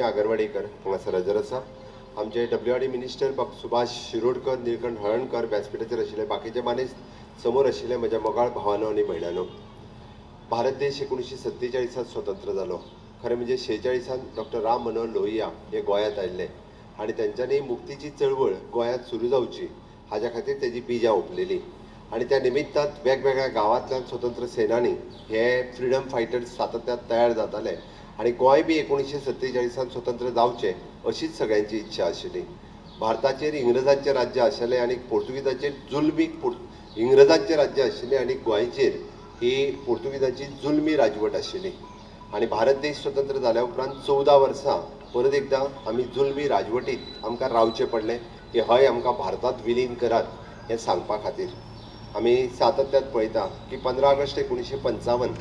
लक्ष्मी आगरवाडीकर हांगासर हजर आसा. आमचे WRD मिनिस्टर सुभाष शिरोडकर, निळकंठ हळर्णकर व्यासपीठाचेर आशिल्ले, बाकीचे मानेस्त समोर आशिल्ले म्हज्या मोगाळ भावांनो आनी भयणांनो. भारत देश 1947 स्वतंत्र जालो. खरें म्हणजे 46 डॉक्टर राम मनोहर लोहिया हे गोंयांत आयिल्ले आनी तेंच्यांनी मुक्तीची चळवळ गोंयांत सुरू जावची हाज्या खातीर तेजी बिजां ओंपलेली. आणि त्या निमित्तांत वेगवेगळ्या गांवांतल्यान स्वतंत्र सेनानी हे फ्रिडम फायटर्स सातत्यान तयार जाताले आणि गोंय बी 1947 स्वतंत्र जावचें अशीच सगळ्यांची इच्छा आशिल्ली. भारताचेर इंग्रजांचें राज्य आशिल्लें आणि पोर्तुगीजाचेर जुलमी इंग्रजांचें राज्य आशिल्लें आणि गोंयचेर ही पोर्तुगीजांची जुलमी राजवट आशिल्ली. आणि भारत देश स्वतंत्र जाल्या उपरांत 14 वर्सां परत एकदां आमी जुलमी राजवटींत आमकां रावचें पडलें की हय आमकां भारतांत विलीन करात हें सांगपा खातीर. आमी सातत्यात पळयता की 15 ऑगस्ट 1955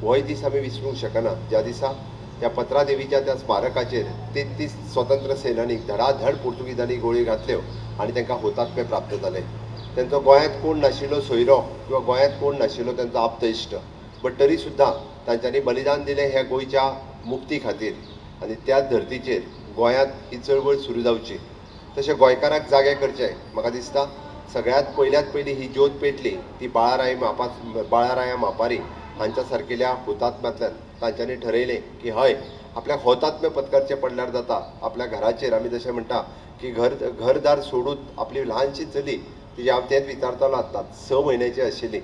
होय दीस आमी विसरूंक शकना, ज्या दिसा त्या पत्रा देवीच्या त्या स्मारकाचेर 33 स्वतंत्र सेनानीक धडाधड पोर्तुगीजांनी गोळी घातल्यो आणि तांकां हुतात्मे प्राप्त जाले. तांचो गोंयांत कोण नाशिल्लो सोयरो किंवा गोंयांत कोण नाशिल्लो तांचो आप्त इश्ट, बट तरी सुद्दां तांच्यांनी बलिदान दिलें ह्या गोंयच्या मुक्ती खातीर. आनी त्याच धर्तीचेर गोंयांत ही चळवळ सुरू जावची, तशें गोंयकारांक जागे करचें. म्हाका दिसता सगळ्यात पयली ही ज्योत पेटली ती बाळाराया मापारी हांच्या सारकेल्या हुतात्म्यांतल्यान. तांच्यांनी ठरयलें की हय आपल्याक हुतात्मे पत्करचें पडल्यार जाता. आपल्या घराचेर आमी जशें म्हणटा की घरदार सोडून आपली ल्हानशी चली तिजे हांव तेंच विचारतालो आतां 6 म्हयन्याची आशिल्ली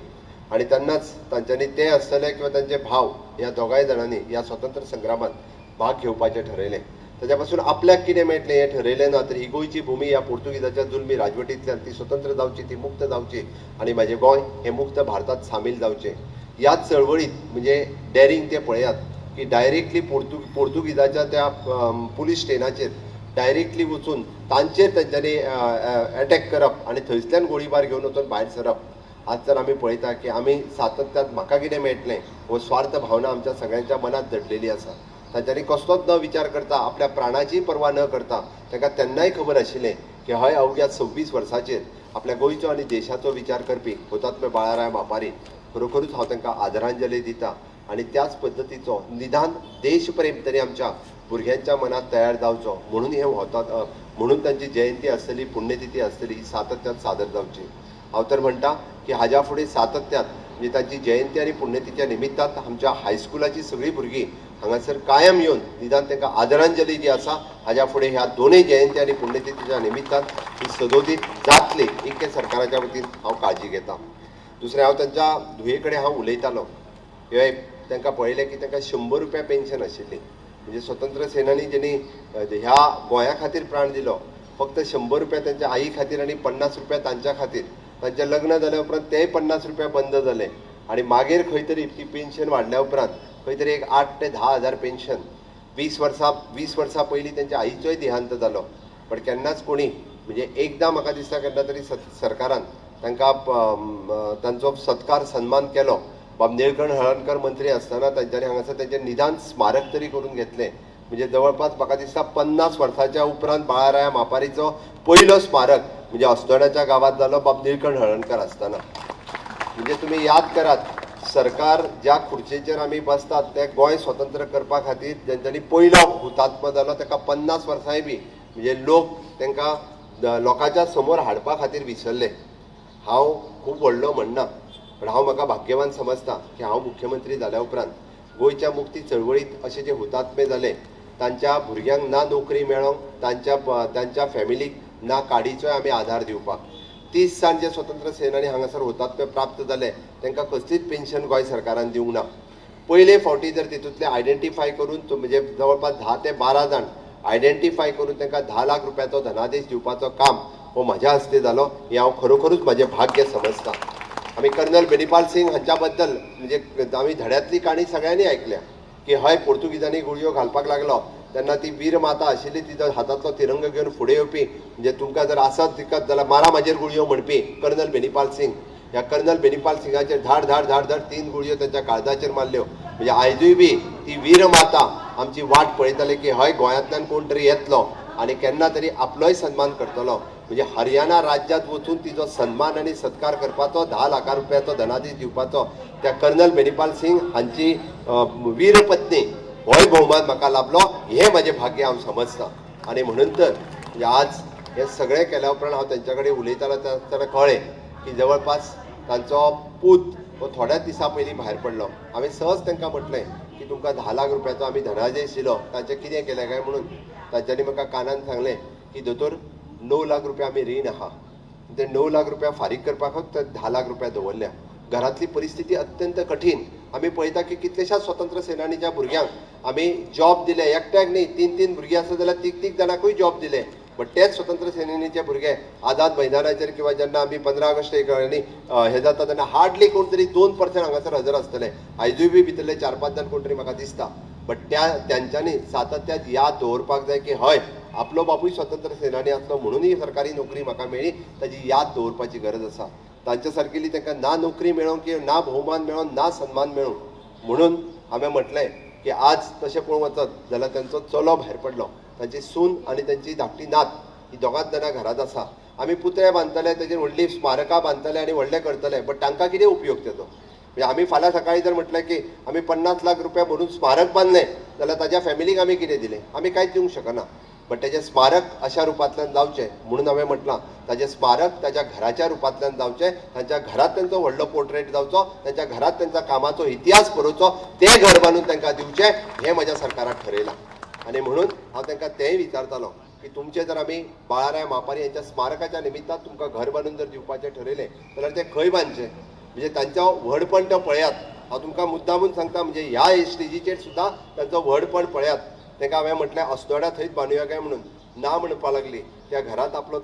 आनी तेन्नाच तांच्यांनी ते आसतले किंवा तांचे भाव ह्या दोगांय जाणांनी ह्या स्वतंत्र संग्रामात भाग घेवपाचें ठरयलें. ताच्या पासून आपल्याक कितें मेळटलें हें ठरयलें ना, तर ही गोंयची भुमी ह्या पोर्तुगीजाच्या जुलमी राजवटींतल्यान ती स्वतंत्र जावची, ती मुक्त जावची आनी म्हाजें गोंय हें मुक्त भारतांत सामील जावचें. ह्याच चळवळीत म्हणजे डेरींग ते पळयात की डायरेक्टली पोर्तुगीजाच्या त्या पुलीस स्टेशनाचेर डायरेक्टली वचून तांचेर तांच्यांनी अटॅक करप आनी थंयसल्यान गोळीबार घेवन वचून भायर सरप. आज तर आमी पळयता की आमी सातत्यात म्हाका कितें मेळटलें हो स्वार्थ भावना आमच्या सगळ्यांच्या मनात दडलेली आसा. तांच्यांनी कसलोच न विचार करता, आपल्या प्राणाची पर्वा न करता तांकां तेन्नाय खबर आशिल्लें की हय अवघ्या 26 वर्सांचेर आपल्या गोंयचो आनी देशाचो विचार करपी हुतात्मे बाळाराया मापारी खरोखरूच हांव तांकां आदरांजली दिता. आणि त्याच पद्दतीचो निदान देश प्रेम तरी आमच्या भुरग्यांच्या मनात तयार जावचो म्हणून हे म्हणून तांची जयंती आसतली, पुण्यतिथी आसतली, ही सातत्यात सादर जावची. हांव तर म्हणटा की हाज्या फुडें सातत्यात म्हणजे तांची जयंती आनी पुण्यतिथीच्या निमित्तांत आमच्या हायस्कुलाची सगळीं भुरगीं हांगासर कायम येवन निदान तांकां आदरांजली जी आसा हाज्या फुडें ह्या दोनूय जयंती आनी पुण्यतिथीच्या निमित्तांत ही सदोदीत जातली ही सरकाराच्या वतीन हांव काळजी घेतां. दुसरें हांव तांच्या धुये कडेन हांव उलयतालो हे तांकां पळयलें की तांकां 100 रुपया पेन्शन आशिल्ली. म्हणजे स्वतंत्र सेनानी जेणी ह्या गोंया खातीर प्राण दिलो, फक्त 100 रुपया तांच्या आई खातीर आनी 50 रुपया तांच्या खातीर. तांचें लग्न जाल्या उपरांत तेय 50 रुपया बंद जाले आनी मागीर खंय तरी ती पेन्शन वाडल्या उपरांत खंय तरी एक 8 ते 10 हजार पेन्शन. 20 वर्सां पयलीं तांच्या आईचोय देहांत जालो, पण केन्नाच कोणी म्हणजे एकदां म्हाका दिसता केन्ना तरी सरकारान तांकां तांचो सत्कार सन्मान केलो. बाब निळकंठ हळर्णकर मंत्री आसतना तांच्यांनी हांगासर तांचें निदान स्मारक तरी करून घेतलें. म्हणजे जवळपास म्हाका दिसता 50 वर्सांच्या उपरांत बाळाराया मापारीचो पयलो स्मारक म्हणजे अस्नोड्याच्या गांवांत जालो बाब निळकंठ हळर्णकर आसतना. म्हणजे तुमी याद करात सरकार ज्या खुर्चेचेर आमी बसतात ते गोंय स्वतंत्र करपा खातीर जेंच्यांनी पयलो हुतात्मा जालो ताका 50 वर्सांय बी म्हणजे लोक तांकां लोकांच्या समोर हाडपा खातीर विसरले. हांव खूब व्हडलो म्हणना, पण हांव म्हाका भाग्यवान समजता की हांव मुख्यमंत्री जाल्या उपरांत गोंयच्या मुक्ती चळवळीत अशे जे हुतात्मे जाले तांच्या भुरग्यांक ना नोकरी मेळोंक, तांच्या फॅमिलीक ना काडीचोय आमी आधार दिवपाक. 30 साल जे स्वतंत्र सेनानी हांगासर हुतात्मे प्राप्त जाले तांकां कसलीच पेन्शन गोंय सरकारान दिवंक ना. पयले फावटी जर तितूंतले आयडेंटिफाय करून म्हणजे जवळपास 10 ते 12 जाण आयडेंटिफाय करून तांकां 10 लाख रुपयाचो धनादेश दिवपाचो काम हो म्हाज्या हस्ते जालो. हें हांव खरोखरूच म्हाजें भाग्य समजता. आमी कर्नल बेनीपाल सिंग हांच्या बद्दल म्हणजे आमी धड्यांतली काणी सगळ्यांनी आयकल्या की हय पोर्तुगीजांनी गुळयो घालपाक लागलो तेन्ना ती वीर माता आशिल्ली तिजो हातांतलो तिरंग घेवन फुडें येवपी म्हणजे तुमकां जर आसत दिकत जाल्यार मारा म्हाजेर गुळयो म्हणपी कर्नल बेनीपाल सिंग. ह्या कर्नल बेनीपाल सिंगाचेर धाड धाड धाड धाड 3 गुळयो तांच्या काळजाचेर मारल्यो. म्हणजे आयजूय बी ती वीर माता आमची वाट पळयताली की हय गोंयांतल्यान कोण तरी येतलो आनी केन्ना तरी आपलोय सन्मान करतलो. म्हणजे हरियाणा राज्यांत वचून तिजो सन्मान आनी सत्कार करपाचो 10 लाख रुपयाचो धनादेश दिवपाचो त्या कर्नल बेनीपाल सिंग हांची वीर पत्नी होय भोवमान म्हाका लाभलो हे माझे भाग्य हांव समजता. आणि म्हणून तर म्हणजे आज हे सगळें केल्या उपरांत हांव तेंच्या कडेन उलयतालो तेन्ना कळ्ळें की जवळपास तांचो पूत हो थोड्याच दिसा पयलीं भायर पडलो. हांवें सहज तांकां म्हटलें की तुमकां 10 लाख रुपयाचो आमी धनादेश दिलो, तांचें कितें केलें काय म्हणून. तांच्यांनी म्हाका कानान सांगलें की दोतोर 9 लाख रुपया आमी रीण आहा, ते 9 लाख रुपया फारीक करपाकूच 10 लाख रुपया दवरल्या. घरातली परिस्थिती अत्यंत कठीण. आमी पळयता की कितलेशाच स्वतंत्र सेनानीच्या भुरग्यांक आमी जॉब दिले, एकट्याक न्ही, 3 भुरगीं आसा जाल्यार 3 जाणांकूय जॉब दिले. बट तेच स्वतंत्र सेनेनीचे भुरगे आझाद मैदानाचेर किंवा जेन्ना आमी 15 ऑगस्ट हे जाता तेन्ना हार्डली कोण तरी 2% हांगासर हजर आसतले. आयजूय बी भितरले 4-5 जाण कोण तरी म्हाका दिसता. बट त्यांच्यांनी सातत्यात याद दवरपाक जाय की हय, आपलो बापूय स्वतंत्र सेनानी आसलो म्हणून ही सरकारी नोकरी म्हाका मेळ्ळी, ताची याद दवरपाची गरज आसा. तांच्या सारकेली तांकां ना नोकरी मेळों की ना भोवमान मेळों ना सन्मान मेळों. म्हणून हांवें म्हटलें की आज तशें पळोवंक वचत जाल्यार तांचो चलो भायर पडलो, तांची सून आनी तांची धाकटी नात ही दोगांच जाणां घरांत आसा. आमी पुतळे बांदतले, ताचेर व्हडली स्मारकां बांदतले आनी व्हडलें करतले, बट तांकां कितें उपयोग तेजो. म्हणजे आमी फाल्यां सकाळीं जर म्हटलें की आमी 50 लाख रुपया भरून स्मारक बांदलें जाल्यार ताच्या फॅमिलीक आमी कितें दिलें, आमी कांयच दिवंक शकना. बट तेजें स्मारक अशा रुपांतल्यान जावचें म्हणून हांवें म्हटलां ताजें स्मारक ताच्या घराच्या रुपांतल्यान जावचें. तांच्या घरांत तांचो व्हडलो पोर्ट्रेट जावचो, तांच्या घरांत तांच्या कामाचो इतिहास बरोवचो, तें घर बांदून तांकां दिवचें हें म्हज्या सरकारान ठरयलां. आनी म्हणून हांव तांकां तेंय विचारतालो की तुमचें जर आमी बाळाराय मापारी यांच्या स्मारकाच्या निमित्तान तुमकां घर बांदून जर दिवपाचें ठरयलें जाल्यार तें खंय बांदचें. म्हणजे तांचो व्हडपण तो पळयात. हांव तुमकां मुद्दामून सांगता, म्हणजे ह्या स्टेजीचेर सुद्दां तांचो व्हडपण पळयात. तांकां हांवें म्हटलें अस्नोड्या थंयच बांदुया काय म्हणून. ना म्हणपा लागली. त्या घरांत आपलो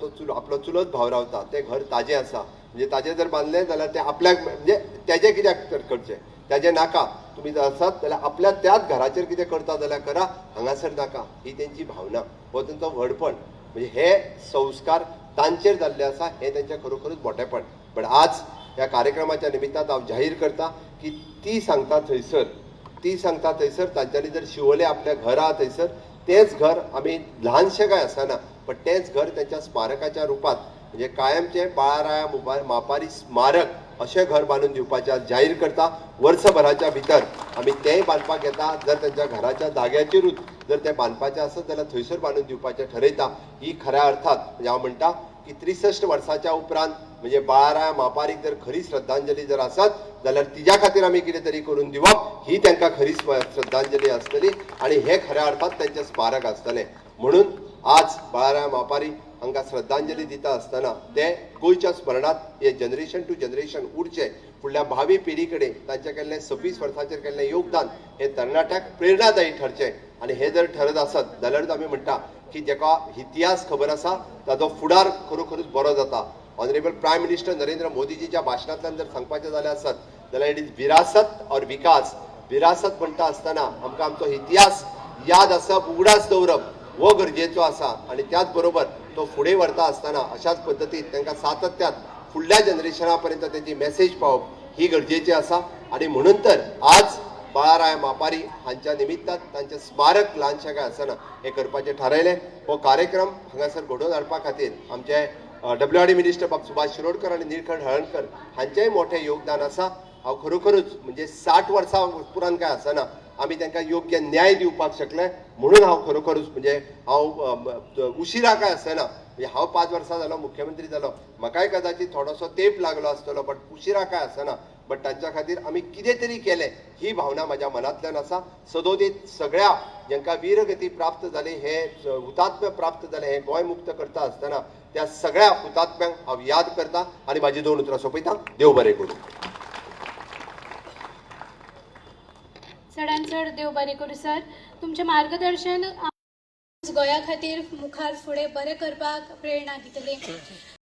चुलत भाव रावता, तें घर ताजें आसा. म्हणजे ताजें जर बांदलें जाल्यार तें आपल्याक म्हणजे तेजें कित्याक करचें, तेजें नाका. तुमी जर आसात जाल्यार आपल्या त्याच घराचेर कितें करता जाल्यार करा, हांगासर नाका. ही तेंची भावना, हो तेंचो व्हडपण. म्हणजे हे संस्कार तांचेर जाल्ले आसा, हें तेंचें खरोखरूच मोठेपण. पण आज ह्या कार्यक्रमाच्या निमित्तान हांव जाहीर करता की ती सांगता थंयसर तांच्यांनी जर शिवोलें आपलें घर आहा थंयसर, तेंच घर आमी ल्हानशें काय आसना पण तेंच घर तेंच्या स्मारकाच्या रुपांत म्हणजे कायमचें बाळाराया मापारी स्मारक अशें घर बांदून दिवपाचें जाहीर करता. वर्सभराच्या भितर आमी तेंय बांदपाक येता. जर तेंच्या घराच्या जाग्याचेरूच जर तें बांदपाचें आसत जाल्यार थंयसर बांदून दिवपाचें ठरयता. ही खऱ्या अर्थात म्हणजे हांव म्हणटा की 63 वर्साच्या उपरांत म्हणजे बाळाराया मापारीक जर खरी श्रद्धांजली जर आसत जाल्यार तिच्या खातीर आमी कितें तरी करून दिवप ही तांकां खरी श्रद्धांजली आसतली आनी हे खऱ्या अर्थात तेंचें स्मारक आसतलें. म्हणून आज बाळाराया मापारी हांकां श्रद्धांजली दिता आसतना ते गोंयच्या स्मरणांत हे जनरेशन टू जनरेशन उरचे. फुडल्या भावी पिढी कडेन तांचें केल्लें 26 वर्सांचेर केल्लें योगदान हे तरणाट्याक प्रेरणादायी ठरचें. आनी हे जर ठरत आसत जाल्यारूच आमी म्हणटा की जेका इतिहास खबर आसा ताचो फुडार खरोखरूच बरो जाता. ऑनरेबल प्रायम मिनिस्टर नरेंद्र मोदीजीच्या भाशणांतल्यान जर सांगपाचें जालें आसत जाल्यार इट इज विरासत और विकास. विरासत म्हणटा आसतना आमकां आमचो इतिहास याद आसप, उगडास दवरप हो गरजेचो आसा. आनी त्याच बरोबर तो फुडें व्हरता आसतना अशाच पद्दतीन तांकां सातत्यात फुडल्या जनरेशना पर्यंत तेंची मॅसेज पावप ही गरजेची आसा. आनी म्हणून तर आज बाळाराया मापारी हांच्या निमित्तान तांचें स्मारक ल्हानशें काय आसना हें करपाचें थारायलें. हो कार्यक्रम हांगासर घडोवन हाडपा खातीर आमचे WRD मिनिस्टर बाब सुभाष शिरोडकर आनी निळकंठ हळर्णकर हांचेंय मोठें योगदान आसा. हांव खरोखरूच म्हणजे 60 वर्सां पुरान काय आसना आमी तांकां योग्य न्याय दिवपाक शकले. म्हणून हांव खरोखरूच म्हणजे हांव उशिरा काय आसना. म्हणजे हांव 5 वर्सां जालो मुख्यमंत्री जालो, म्हाकाय कदाचित थोडोसो तेंप लागलो आसतलो, बट उशिरा काय आसना. बट तांच्या खातीर आमी कितें तरी केलें ही भावना म्हज्या मनांतल्यान आसा. सदोदीत सगळ्या जांकां वीरगती प्राप्त जाली, हे हुतात्म्य प्राप्त जाले, हे गोंय मुक्त करता आसतना त्या सगळ्या हुतात्म्यांक हांव याद करता आनी म्हाजी 2 उतरां सोंपयता. देव बरें करूं. चडांत चड देव बरें करूं सर. तुमचें मार्गदर्शन गोंया खातीर मुखार फुडें बरें करपाक प्रेरणा दितलें.